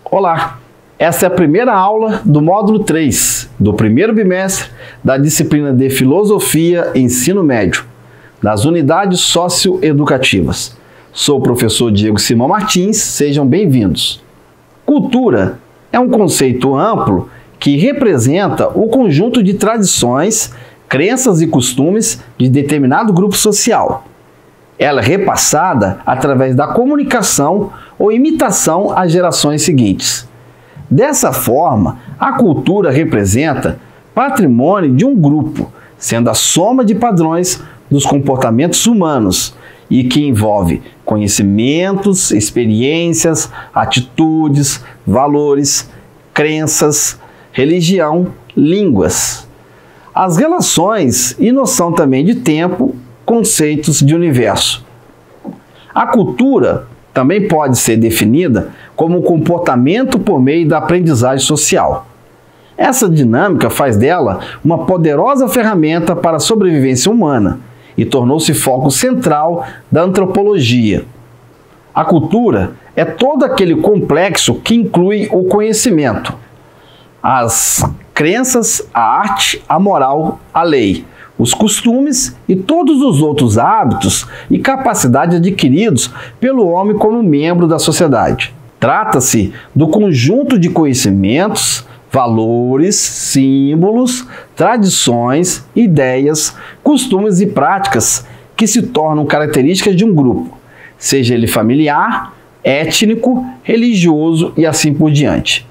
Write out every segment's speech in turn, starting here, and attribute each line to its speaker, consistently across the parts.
Speaker 1: Olá, essa é a primeira aula do módulo 3 do primeiro bimestre da disciplina de Filosofia Ensino Médio, das unidades socioeducativas. Sou o professor Diego Simão Martins, sejam bem-vindos. Cultura é um conceito amplo que representa o conjunto de tradições, crenças e costumes de determinado grupo social. Ela é repassada através da comunicação ou imitação às gerações seguintes. Dessa forma, a cultura representa patrimônio de um grupo, sendo a soma de padrões dos comportamentos humanos e que envolve conhecimentos, experiências, atitudes, valores, crenças, religião, línguas. As relações e noção também de tempo, conceitos de universo. A cultura também pode ser definida como um comportamento por meio da aprendizagem social. Essa dinâmica faz dela uma poderosa ferramenta para a sobrevivência humana e tornou-se foco central da antropologia. A cultura é todo aquele complexo que inclui o conhecimento, as crenças, a arte, a moral, a lei, os costumes e todos os outros hábitos e capacidades adquiridos pelo homem como membro da sociedade. Trata-se do conjunto de conhecimentos, valores, símbolos, tradições, ideias, costumes e práticas que se tornam características de um grupo, seja ele familiar, étnico, religioso e assim por diante.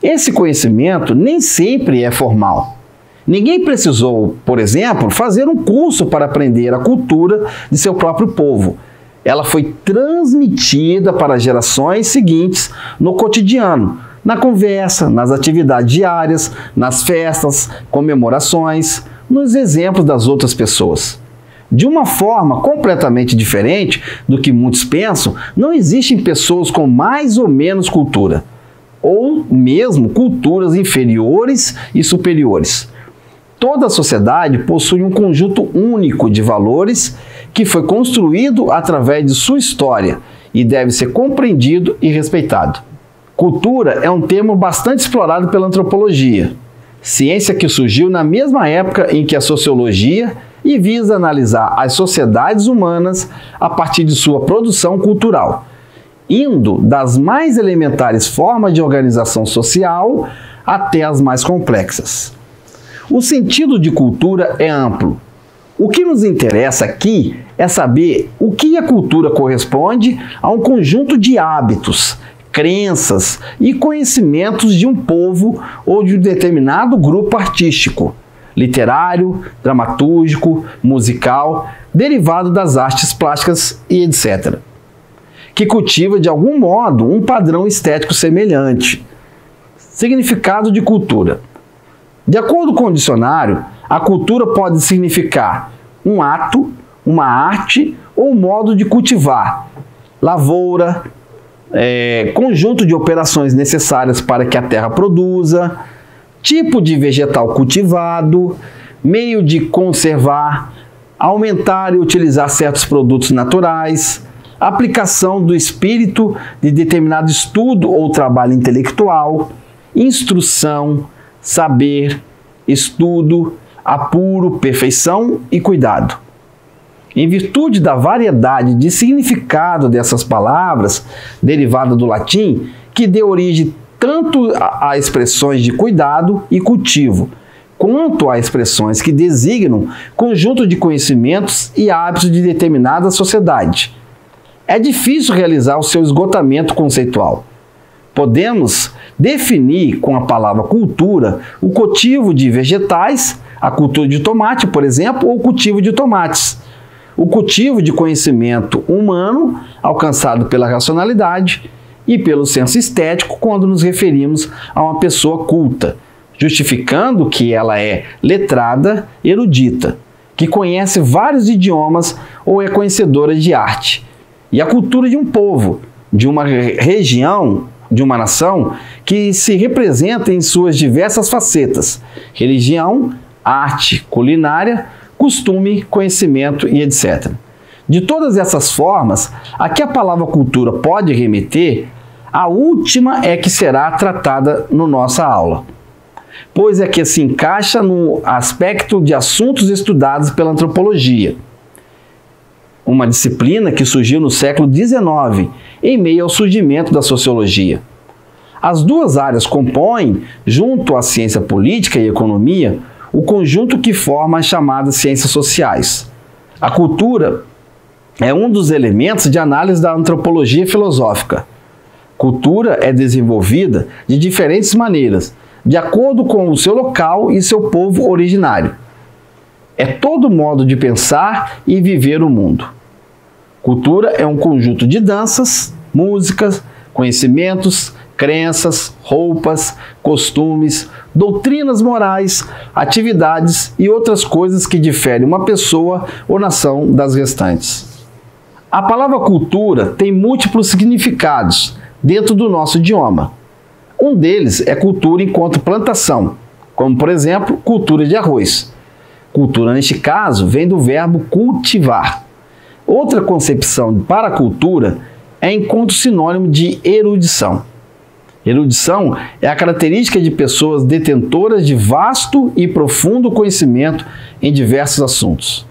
Speaker 1: Esse conhecimento nem sempre é formal. Ninguém precisou, por exemplo, fazer um curso para aprender a cultura de seu próprio povo. Ela foi transmitida para as gerações seguintes no cotidiano, na conversa, nas atividades diárias, nas festas, comemorações, nos exemplos das outras pessoas. De uma forma completamente diferente do que muitos pensam, não existem pessoas com mais ou menos cultura, ou mesmo culturas inferiores e superiores. Toda a sociedade possui um conjunto único de valores que foi construído através de sua história e deve ser compreendido e respeitado. Cultura é um termo bastante explorado pela antropologia, ciência que surgiu na mesma época em que a sociologia e visa analisar as sociedades humanas a partir de sua produção cultural, indo das mais elementares formas de organização social até as mais complexas. O sentido de cultura é amplo. O que nos interessa aqui é saber o que a cultura corresponde a um conjunto de hábitos, crenças e conhecimentos de um povo ou de um determinado grupo artístico, literário, dramatúrgico, musical, derivado das artes plásticas e etc., que cultiva de algum modo um padrão estético semelhante. Significado de cultura. De acordo com o dicionário, a cultura pode significar um ato, uma arte ou um modo de cultivar, lavoura, conjunto de operações necessárias para que a terra produza, tipo de vegetal cultivado, meio de conservar, aumentar e utilizar certos produtos naturais, aplicação do espírito de determinado estudo ou trabalho intelectual, instrução, saber, estudo, apuro, perfeição e cuidado. Em virtude da variedade de significado dessas palavras, derivada do latim, que deu origem tanto a expressões de cuidado e cultivo, quanto a expressões que designam conjunto de conhecimentos e hábitos de determinada sociedade. É difícil realizar o seu esgotamento conceitual. Podemos definir com a palavra cultura o cultivo de vegetais, a cultura de tomate, por exemplo, ou o cultivo de tomates. O cultivo de conhecimento humano alcançado pela racionalidade e pelo senso estético quando nos referimos a uma pessoa culta, justificando que ela é letrada, erudita, que conhece vários idiomas ou é conhecedora de arte. E a cultura de um povo, de uma região, de uma nação que se representa em suas diversas facetas: religião, arte, culinária, costume, conhecimento e etc. De todas essas formas, a que a palavra cultura pode remeter A última é que será tratada na nossa aula, pois é que se encaixa no aspecto de assuntos estudados pela antropologia, uma disciplina que surgiu no século XIX, em meio ao surgimento da sociologia. As duas áreas compõem, junto à ciência política e economia, o conjunto que forma as chamadas ciências sociais. A cultura é um dos elementos de análise da antropologia filosófica. Cultura é desenvolvida de diferentes maneiras, de acordo com o seu local e seu povo originário. É todo modo de pensar e viver o mundo. Cultura é um conjunto de danças, músicas, conhecimentos, crenças, roupas, costumes, doutrinas morais, atividades e outras coisas que diferem uma pessoa ou nação das restantes. A palavra cultura tem múltiplos significados dentro do nosso idioma. Um deles é cultura enquanto plantação, como por exemplo, cultura de arroz. Cultura, neste caso, vem do verbo cultivar. Outra concepção para a cultura é enquanto sinônimo de erudição. Erudição é a característica de pessoas detentoras de vasto e profundo conhecimento em diversos assuntos.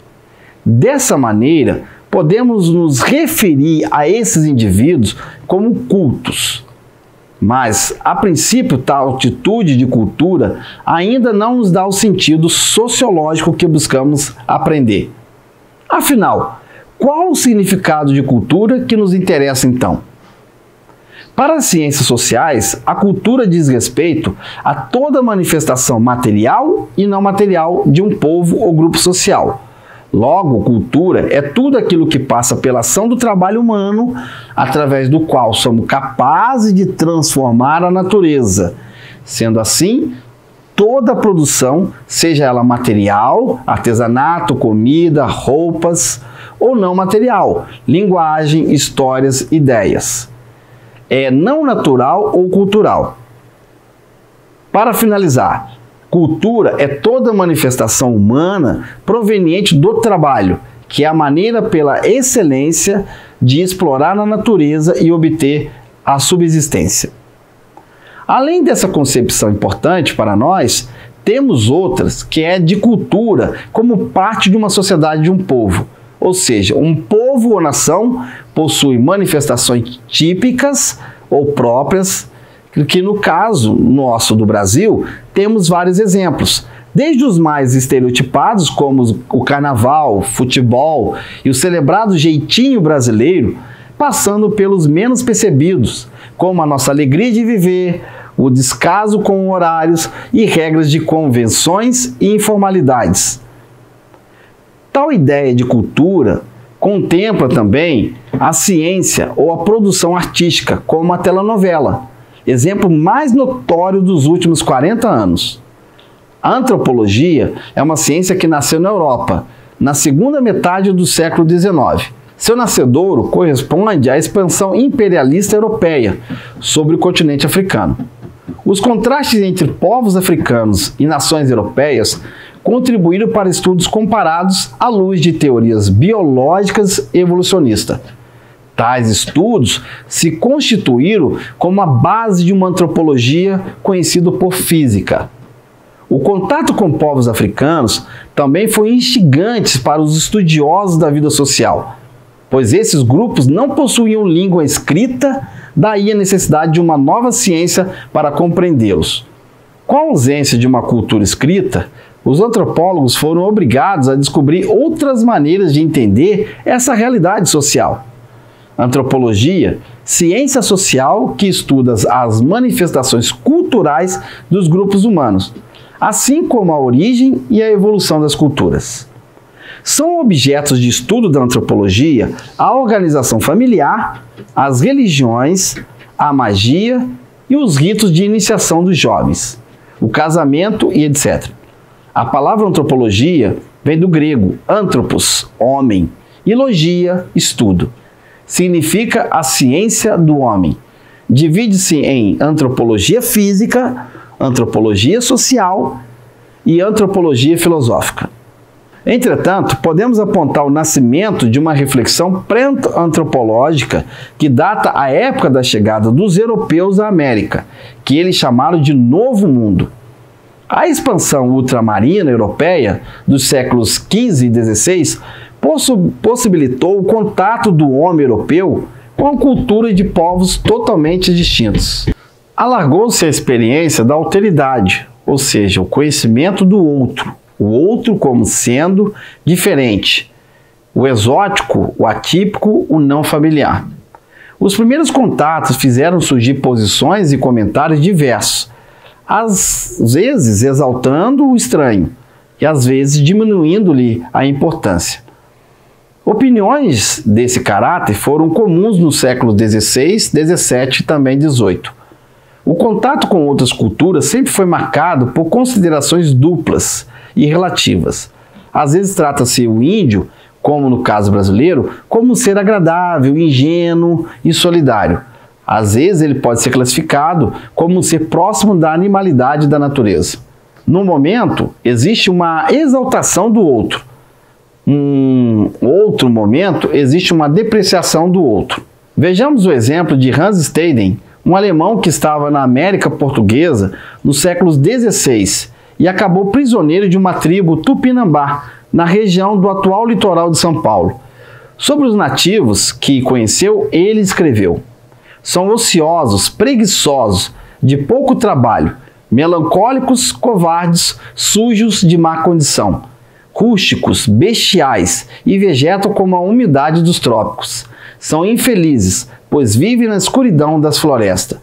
Speaker 1: Dessa maneira, podemos nos referir a esses indivíduos como cultos. Mas, a princípio, tal atitude de cultura ainda não nos dá o sentido sociológico que buscamos aprender. Afinal, qual o significado de cultura que nos interessa então? Para as ciências sociais, a cultura diz respeito a toda manifestação material e não material de um povo ou grupo social. Logo, cultura é tudo aquilo que passa pela ação do trabalho humano, através do qual somos capazes de transformar a natureza. Sendo assim, toda a produção, seja ela material, artesanato, comida, roupas, ou não material, linguagem, histórias, ideias. É não natural ou cultural. Para finalizar, cultura é toda manifestação humana proveniente do trabalho, que é a maneira pela excelência de explorar a natureza e obter a subsistência. Além dessa concepção importante para nós, temos outras que é de cultura como parte de uma sociedade de um povo. Ou seja, um povo ou nação possui manifestações típicas ou próprias, que no caso nosso do Brasil, temos vários exemplos. Desde os mais estereotipados, como o carnaval, futebol e o celebrado jeitinho brasileiro, passando pelos menos percebidos, como a nossa alegria de viver, o descaso com horários e regras de convenções e informalidades. Tal ideia de cultura contempla também a ciência ou a produção artística, como a telenovela, exemplo mais notório dos últimos 40 anos. A antropologia é uma ciência que nasceu na Europa, na segunda metade do século XIX. Seu nascedouro corresponde à expansão imperialista europeia sobre o continente africano. Os contrastes entre povos africanos e nações europeias contribuíram para estudos comparados à luz de teorias biológicas e evolucionistas. Tais estudos se constituíram como a base de uma antropologia conhecida por física. O contato com povos africanos também foi instigante para os estudiosos da vida social, pois esses grupos não possuíam língua escrita, daí a necessidade de uma nova ciência para compreendê-los. Com a ausência de uma cultura escrita, os antropólogos foram obrigados a descobrir outras maneiras de entender essa realidade social. Antropologia, ciência social que estuda as manifestações culturais dos grupos humanos, assim como a origem e a evolução das culturas. São objetos de estudo da antropologia a organização familiar, as religiões, a magia e os ritos de iniciação dos jovens, o casamento e etc. A palavra antropologia vem do grego anthropos, homem, e logia, estudo. Significa a ciência do homem. Divide-se em antropologia física, antropologia social e antropologia filosófica. Entretanto, podemos apontar o nascimento de uma reflexão pré-antropológica que data a época da chegada dos europeus à América, que eles chamaram de Novo Mundo. A expansão ultramarina europeia dos séculos XV e XVI possibilitou o contato do homem europeu com a cultura de povos totalmente distintos. Alargou-se a experiência da alteridade, ou seja, o conhecimento do outro, o outro como sendo diferente, o exótico, o atípico, o não familiar. Os primeiros contatos fizeram surgir posições e comentários diversos, às vezes exaltando o estranho e às vezes diminuindo-lhe a importância. Opiniões desse caráter foram comuns no século XVI, XVII e também XVIII. O contato com outras culturas sempre foi marcado por considerações duplas e relativas. Às vezes trata-se o índio, como no caso brasileiro, como um ser agradável, ingênuo e solidário. Às vezes ele pode ser classificado como um ser próximo da animalidade da natureza. No momento, existe uma exaltação do outro. Em outro momento, existe uma depreciação do outro. Vejamos o exemplo de Hans Staden, um alemão que estava na América Portuguesa nos séculos XVI e acabou prisioneiro de uma tribo Tupinambá, na região do atual litoral de São Paulo. Sobre os nativos que conheceu, ele escreveu: são ociosos, preguiçosos, de pouco trabalho, melancólicos, covardes, sujos, de má condição, rústicos, bestiais e vegetam como a umidade dos trópicos. São infelizes, pois vivem na escuridão das florestas.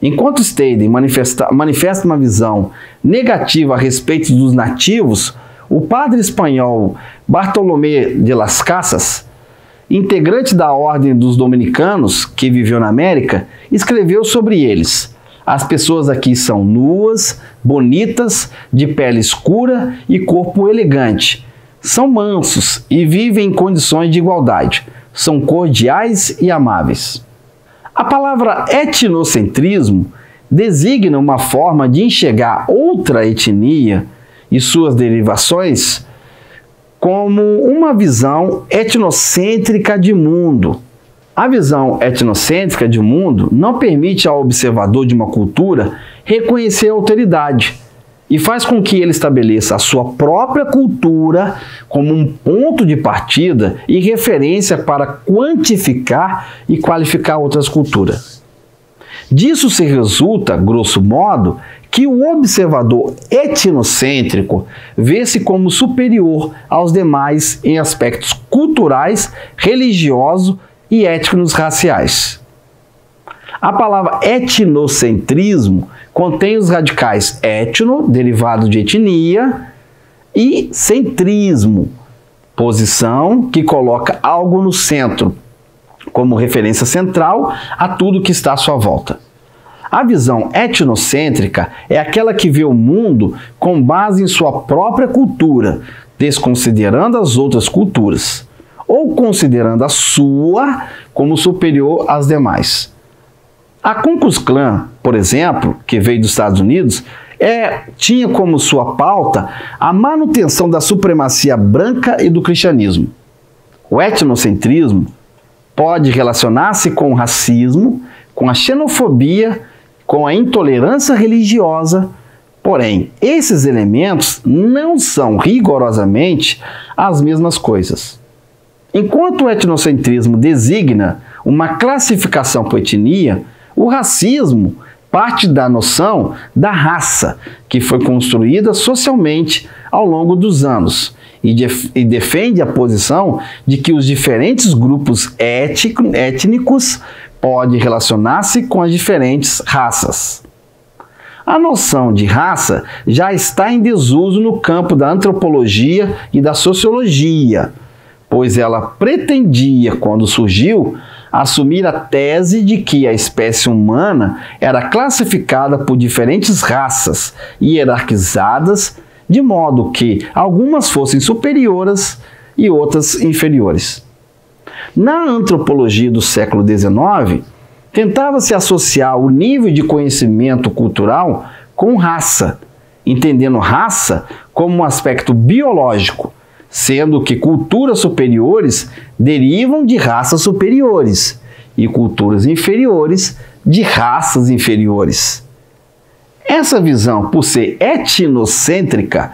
Speaker 1: Enquanto Staden manifesta uma visão negativa a respeito dos nativos, o padre espanhol Bartolomé de las Casas, integrante da Ordem dos Dominicanos, que viveu na América, escreveu sobre eles: as pessoas aqui são nuas, bonitas, de pele escura e corpo elegante. São mansos e vivem em condições de igualdade. São cordiais e amáveis. A palavra etnocentrismo designa uma forma de enxergar outra etnia e suas derivações como uma visão etnocêntrica de mundo. A visão etnocêntrica de mundo não permite ao observador de uma cultura reconhecer a alteridade e faz com que ele estabeleça a sua própria cultura como um ponto de partida e referência para quantificar e qualificar outras culturas. Disso se resulta, grosso modo, que o observador etnocêntrico vê-se como superior aos demais em aspectos culturais, religiosos e étnicos raciais. A palavra etnocentrismo contém os radicais etno, derivado de etnia, e centrismo, posição que coloca algo no centro, como referência central a tudo que está à sua volta. A visão etnocêntrica é aquela que vê o mundo com base em sua própria cultura, desconsiderando as outras culturas, ou considerando a sua como superior às demais. A Ku Klux Klan, por exemplo, que veio dos Estados Unidos, tinha como sua pauta a manutenção da supremacia branca e do cristianismo. O etnocentrismo pode relacionar-se com o racismo, com a xenofobia, com a intolerância religiosa, porém, esses elementos não são rigorosamente as mesmas coisas. Enquanto o etnocentrismo designa uma classificação por etnia, o racismo parte da noção da raça, que foi construída socialmente ao longo dos anos, e defende a posição de que os diferentes grupos étnicos podem relacionar-se com as diferentes raças. A noção de raça já está em desuso no campo da antropologia e da sociologia, pois ela pretendia, quando surgiu, assumir a tese de que a espécie humana era classificada por diferentes raças hierarquizadas, de modo que algumas fossem superiores e outras inferiores. Na antropologia do século XIX, tentava-se associar o nível de conhecimento cultural com raça, entendendo raça como um aspecto biológico, sendo que culturas superiores derivam de raças superiores e culturas inferiores de raças inferiores. Essa visão, por ser etnocêntrica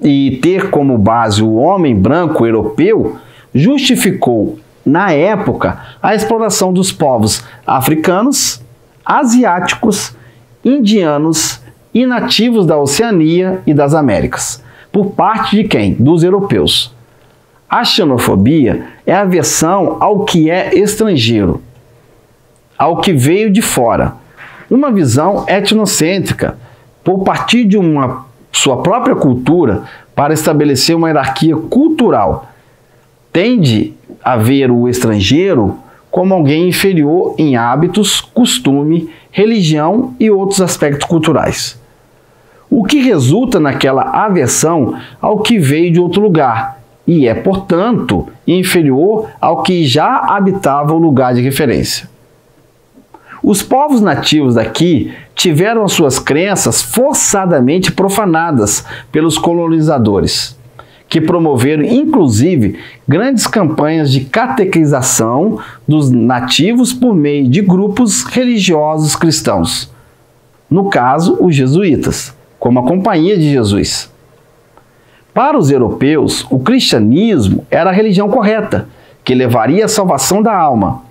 Speaker 1: e ter como base o homem branco europeu, justificou, na época, a exploração dos povos africanos, asiáticos, indianos e nativos da Oceania e das Américas. Por parte de quem? Dos europeus. A xenofobia é a aversão ao que é estrangeiro, ao que veio de fora. Uma visão etnocêntrica, por partir de sua própria cultura para estabelecer uma hierarquia cultural. Tende a ver o estrangeiro como alguém inferior em hábitos, costume, religião e outros aspectos culturais. O que resulta naquela aversão ao que veio de outro lugar e é, portanto, inferior ao que já habitava o lugar de referência. Os povos nativos daqui tiveram as suas crenças forçadamente profanadas pelos colonizadores, que promoveram, inclusive, grandes campanhas de catequização dos nativos por meio de grupos religiosos cristãos. No caso, os jesuítas, como a Companhia de Jesus. Para os europeus, o cristianismo era a religião correta, que levaria à salvação da alma,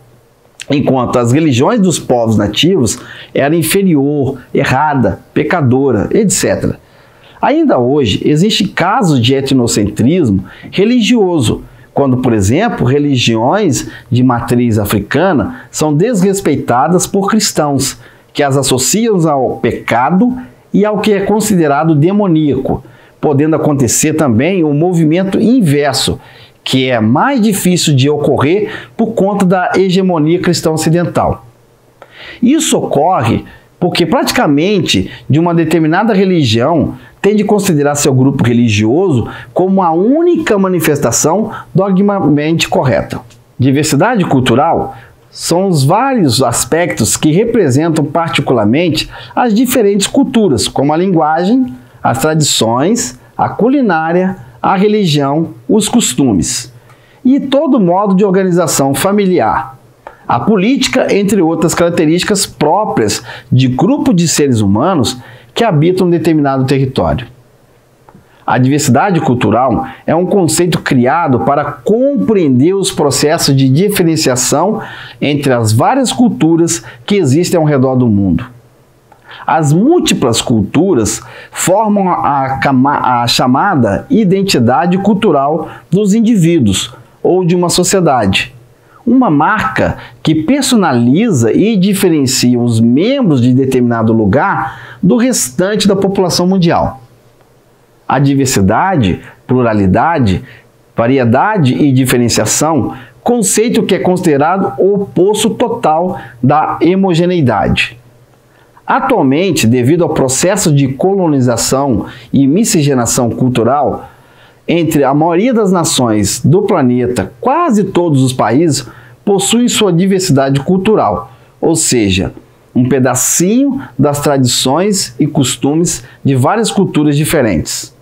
Speaker 1: enquanto as religiões dos povos nativos eram inferior, errada, pecadora, etc. Ainda hoje, existem casos de etnocentrismo religioso, quando, por exemplo, religiões de matriz africana são desrespeitadas por cristãos, que as associam ao pecado e ao que é considerado demoníaco, podendo acontecer também um movimento inverso, que é mais difícil de ocorrer por conta da hegemonia cristã ocidental. Isso ocorre porque praticamente de uma determinada religião tende a considerar seu grupo religioso como a única manifestação dogmaticamente correta. Diversidade cultural são os vários aspectos que representam particularmente as diferentes culturas, como a linguagem, as tradições, a culinária, a religião, os costumes e todo modo de organização familiar, a política, entre outras características próprias de grupo de seres humanos que habitam um determinado território. A diversidade cultural é um conceito criado para compreender os processos de diferenciação entre as várias culturas que existem ao redor do mundo. As múltiplas culturas formam a chamada identidade cultural dos indivíduos ou de uma sociedade. Uma marca que personaliza e diferencia os membros de determinado lugar do restante da população mundial. A diversidade, pluralidade, variedade e diferenciação, conceito que é considerado o oposto total da homogeneidade. Atualmente, devido ao processo de colonização e miscigenação cultural, entre a maioria das nações do planeta, quase todos os países possuem sua diversidade cultural, ou seja, um pedacinho das tradições e costumes de várias culturas diferentes.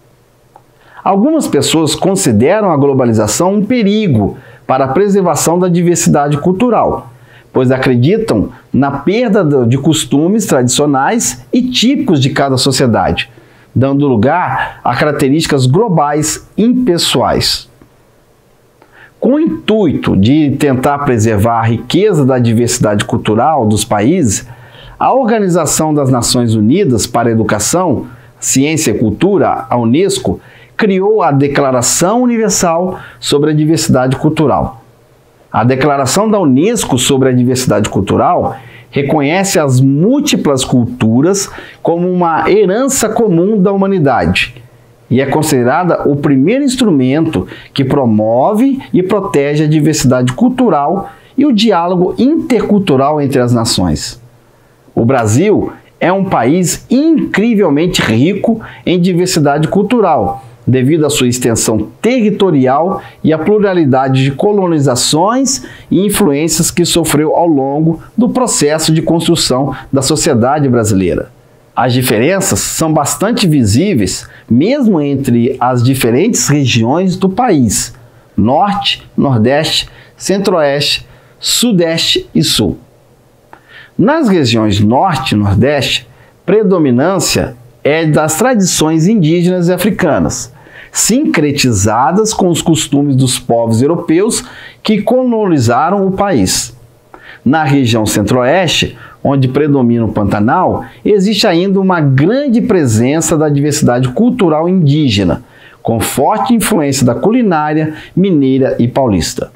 Speaker 1: Algumas pessoas consideram a globalização um perigo para a preservação da diversidade cultural, pois acreditam na perda de costumes tradicionais e típicos de cada sociedade, dando lugar a características globais impessoais. Com o intuito de tentar preservar a riqueza da diversidade cultural dos países, a Organização das Nações Unidas para a Educação, Ciência e Cultura, a Unesco, criou a Declaração Universal sobre a Diversidade Cultural. A Declaração da Unesco sobre a Diversidade Cultural reconhece as múltiplas culturas como uma herança comum da humanidade e é considerada o primeiro instrumento que promove e protege a diversidade cultural e o diálogo intercultural entre as nações. O Brasil é um país incrivelmente rico em diversidade cultural, devido à sua extensão territorial e à pluralidade de colonizações e influências que sofreu ao longo do processo de construção da sociedade brasileira. As diferenças são bastante visíveis mesmo entre as diferentes regiões do país: Norte, Nordeste, Centro-Oeste, Sudeste e Sul. Nas regiões Norte e Nordeste, predominância é das tradições indígenas e africanas, sincretizadas com os costumes dos povos europeus que colonizaram o país. Na região Centro-Oeste, onde predomina o Pantanal, existe ainda uma grande presença da diversidade cultural indígena, com forte influência da culinária mineira e paulista.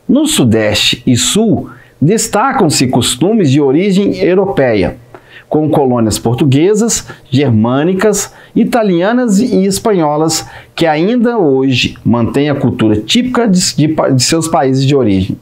Speaker 1: No Sudeste e Sul, destacam-se costumes de origem europeia, com colônias portuguesas, germânicas, italianas e espanholas que ainda hoje mantêm a cultura típica de seus países de origem.